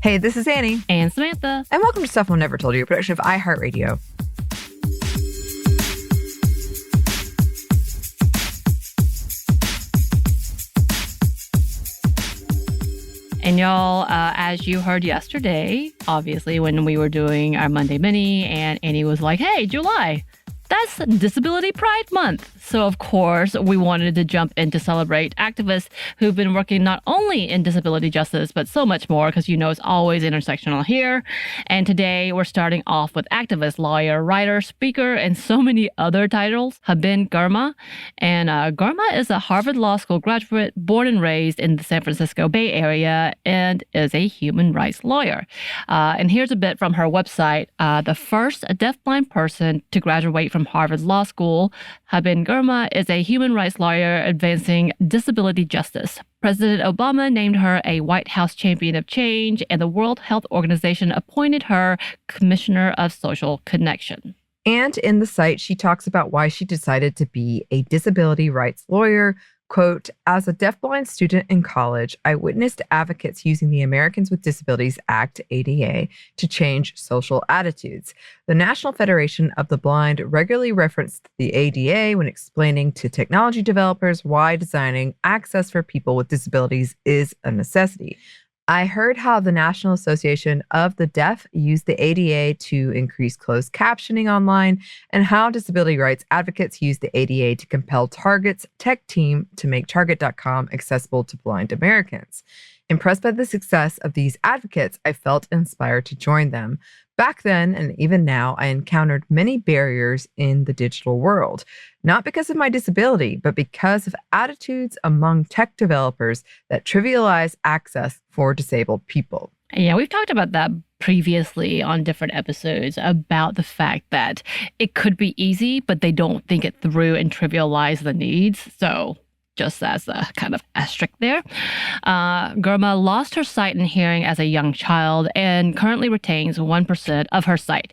Hey, this is Anney. And Samantha. And welcome to Stuff Mom Never Told You, a production of iHeartRadio. And y'all, as you heard yesterday, obviously, when we were doing our Monday Mini, and Anney was like, hey, July, that's Disability Pride Month. So, of course, we wanted to jump in to celebrate activists who've been working not only in disability justice, but so much more, because you know it's always intersectional here. And today we're starting off with activist, lawyer, writer, speaker, and so many other titles, Haben Girma. And Girma is a Harvard Law School graduate, born and raised in the San Francisco Bay Area, and is a human rights lawyer. And here's a bit from her website. The first deafblind person to graduate from Harvard Law School, Haben Girma is a human rights lawyer advancing disability justice. President Obama named her a White House Champion of Change, and the World Health Organization appointed her Commissioner of Social Connection. And in the site, she talks about why she decided to be a disability rights lawyer. Quote, as a deafblind student in college, I witnessed advocates using the Americans with Disabilities Act, ADA, to change social attitudes. The National Federation of the Blind regularly referenced the ADA when explaining to technology developers why designing access for people with disabilities is a necessity. I heard how the National Association of the Deaf used the ADA to increase closed captioning online, and how disability rights advocates use the ADA to compel Target's tech team to make Target.com accessible to blind Americans. Impressed by the success of these advocates, I felt inspired to join them. Back then, and even now, I encountered many barriers in the digital world, not because of my disability, but because of attitudes among tech developers that trivialize access for disabled people. Yeah, we've talked about that previously on different episodes about the fact that it could be easy, but they don't think it through and trivialize the needs. So just as a kind of asterisk there. Girma lost her sight and hearing as a young child and currently retains 1% of her sight.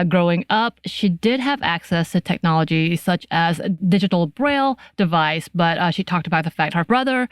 Growing up, she did have access to technology such as a digital braille device, but she talked about the fact her brother,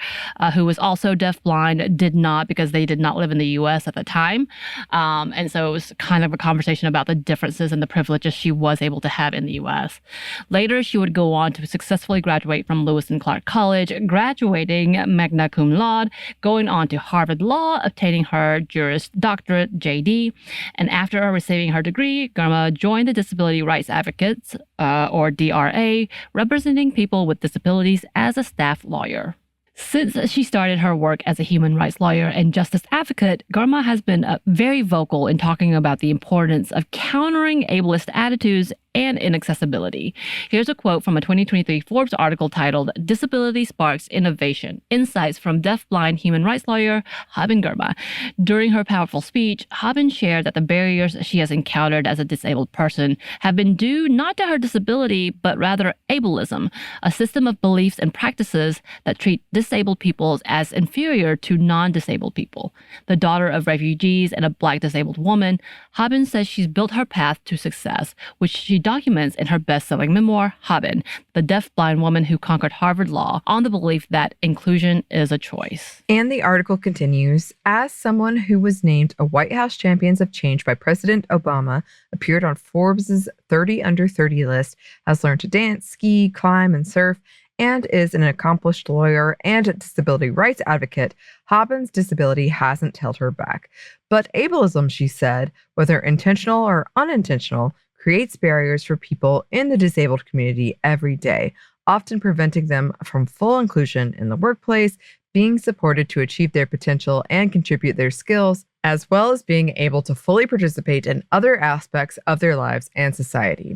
who was also deafblind, did not, because they did not live in the U.S. at the time. And so it was kind of a conversation about the differences and the privileges she was able to have in the U.S. Later, she would go on to successfully graduate from Lewis and Clark College, graduating magna cum laude, going on to Harvard Law, obtaining her Juris Doctorate, JD. And after receiving her degree, Girma joined the Disability Rights Advocates, or DRA, representing people with disabilities as a staff lawyer. Since she started her work as a human rights lawyer and justice advocate, Girma has been very vocal in talking about the importance of countering ableist attitudes and inaccessibility. Here's a quote from a 2023 Forbes article titled "Disability Sparks Innovation: Insights from Deafblind Human Rights Lawyer Haben Girma." During her powerful speech, Haben shared that the barriers she has encountered as a disabled person have been due not to her disability, but rather ableism, a system of beliefs and practices that treat disabled people as inferior to non-disabled people. The daughter of refugees and a Black disabled woman, Haben says she's built her path to success, which she documents in her best-selling memoir, Haben, the deaf-blind woman who conquered Harvard Law, on the belief that inclusion is a choice. And the article continues, as someone who was named a White House Champions of Change by President Obama, appeared on Forbes' 30 Under 30 list, has learned to dance, ski, climb, and surf, and is an accomplished lawyer and a disability rights advocate, Haben's disability hasn't held her back. But ableism, she said, whether intentional or unintentional, creates barriers for people in the disabled community every day, often preventing them from full inclusion in the workplace, being supported to achieve their potential and contribute their skills, as well as being able to fully participate in other aspects of their lives and society.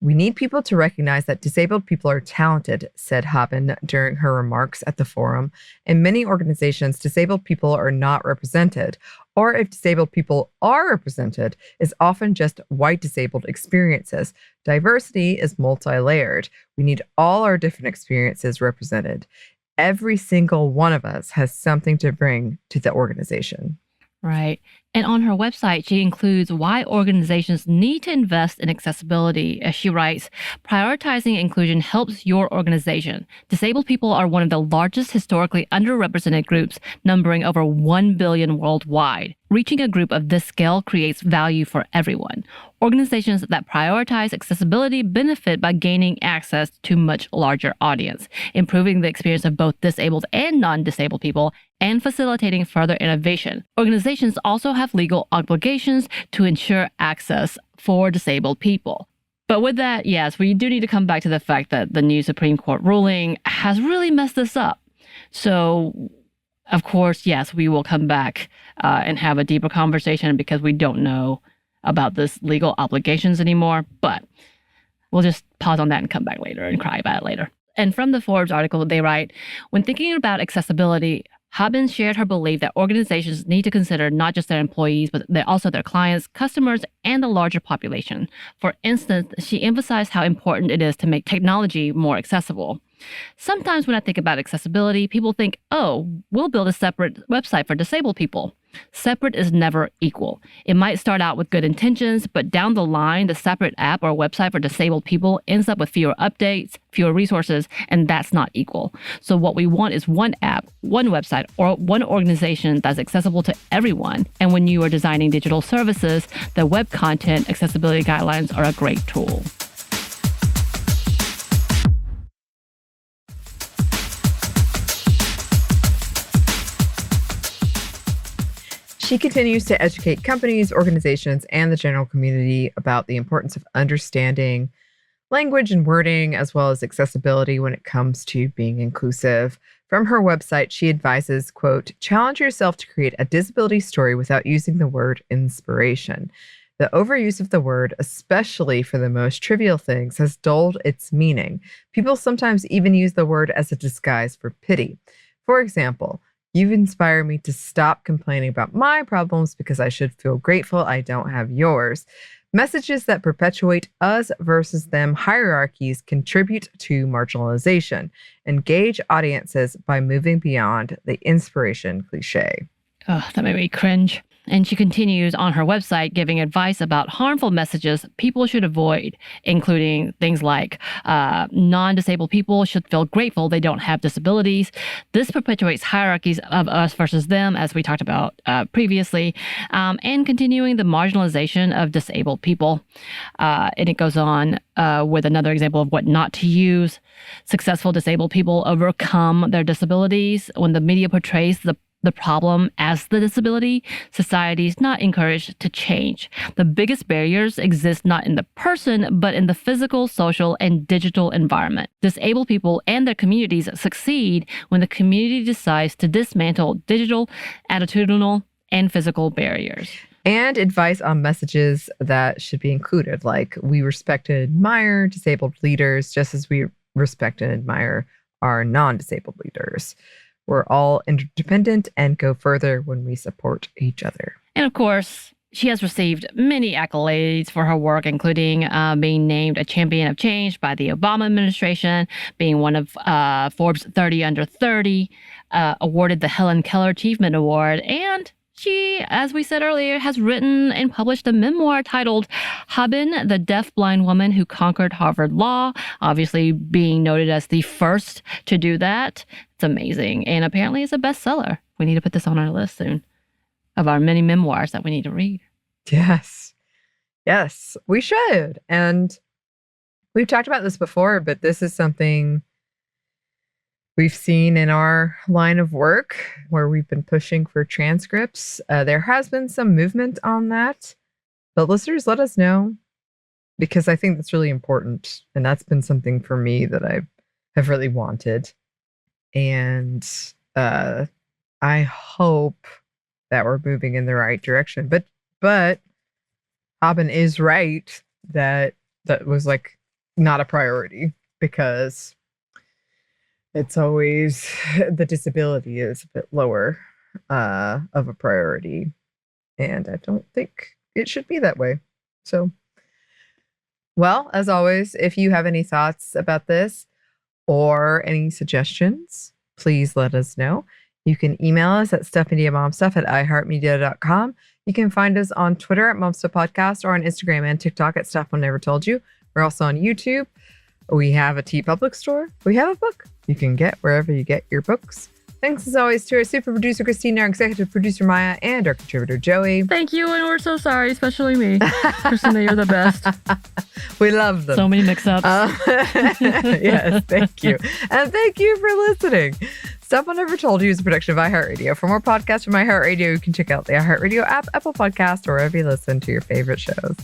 We need people to recognize that disabled people are talented, said Haben during her remarks at the forum. In many organizations, disabled people are not represented, or if disabled people are represented, it's often just white disabled experiences. Diversity is multi-layered. We need all our different experiences represented. Every single one of us has something to bring to the organization. Right. And on her website, she includes why organizations need to invest in accessibility. As she writes, prioritizing inclusion helps your organization. Disabled people are one of the largest historically underrepresented groups, numbering over 1 billion worldwide. Reaching a group of this scale creates value for everyone. Organizations that prioritize accessibility benefit by gaining access to a much larger audience, improving the experience of both disabled and non-disabled people, and facilitating further innovation. Organizations also have legal obligations to ensure access for disabled people. But with that, yes, we do need to come back to the fact that the new Supreme Court ruling has really messed this up. So, of course, yes, we will come back and have a deeper conversation because we don't know about this legal obligations anymore. But we'll just pause on that and come back later and cry about it later. And from the Forbes article, they write, when thinking about accessibility, Haben shared her belief that organizations need to consider not just their employees, but also their clients, customers, and the larger population. For instance, she emphasized how important it is to make technology more accessible. Sometimes when I think about accessibility, people think, oh, we'll build a separate website for disabled people. Separate is never equal. It might start out with good intentions, but down the line, the separate app or website for disabled people ends up with fewer updates, fewer resources, and that's not equal. So what we want is one app, one website, or one organization that's accessible to everyone. And when you are designing digital services, the web content accessibility guidelines are a great tool. She continues to educate companies, organizations, and the general community about the importance of understanding language and wording, as well as accessibility when it comes to being inclusive. From her website, she advises, quote, challenge yourself to create a disability story without using the word inspiration. The overuse of the word, especially for the most trivial things, has dulled its meaning. People sometimes even use the word as a disguise for pity. For example, you've inspired me to stop complaining about my problems because I should feel grateful I don't have yours. Messages that perpetuate us versus them hierarchies contribute to marginalization. Engage audiences by moving beyond the inspiration cliche. Oh, that made me cringe. And she continues on her website giving advice about harmful messages people should avoid, including things like non-disabled people should feel grateful they don't have disabilities. This perpetuates hierarchies of us versus them, as we talked about previously, and continuing the marginalization of disabled people. And it goes on with another example of what not to use. Successful disabled people overcome their disabilities. When the media portrays the problem as the disability, society is not encouraged to change. The biggest barriers exist not in the person, but in the physical, social, and digital environment. Disabled people and their communities succeed when the community decides to dismantle digital, attitudinal, and physical barriers. And advice on messages that should be included, like we respect and admire disabled leaders just as we respect and admire our non-disabled leaders. We're all interdependent and go further when we support each other. And of course, she has received many accolades for her work, including being named a champion of change by the Obama administration, being one of Forbes 30 Under 30, awarded the Helen Keller Achievement Award, and she, as we said earlier, has written and published a memoir titled Haben, the Deaf-Blind Woman Who Conquered Harvard Law, obviously being noted as the first to do that. It's amazing. And apparently it's a bestseller. We need to put this on our list soon of our many memoirs that we need to read. Yes. Yes, we should. And we've talked about this before, but this is something we've seen in our line of work where we've been pushing for transcripts. There has been some movement on that, but listeners, let us know, because I think that's really important. And that's been something for me that I have really wanted. And I hope that we're moving in the right direction. But Haben is right that was like not a priority, because it's always the disability is a bit lower of a priority. And I don't think it should be that way. So, well, as always, if you have any thoughts about this or any suggestions, please let us know. You can email us at stuffmediamomstuff@iheartmedia.com. You can find us on Twitter at Momsta Podcast or on Instagram and TikTok at Stuff I Never Told You. We're also on YouTube. We have a TeePublic store. We have a book you can get wherever you get your books. Thanks as always to our super producer Christina, our executive producer Maya, and our contributor Joey. Thank you, and we're so sorry, especially me. Christina, you're the best. We love them. So many mix-ups. Yes, thank you. And thank you for listening. Stuff I Never Told You is a production of iHeartRadio. For more podcasts from iHeartRadio, you can check out the iHeartRadio app, Apple Podcast, or wherever you listen to your favorite shows.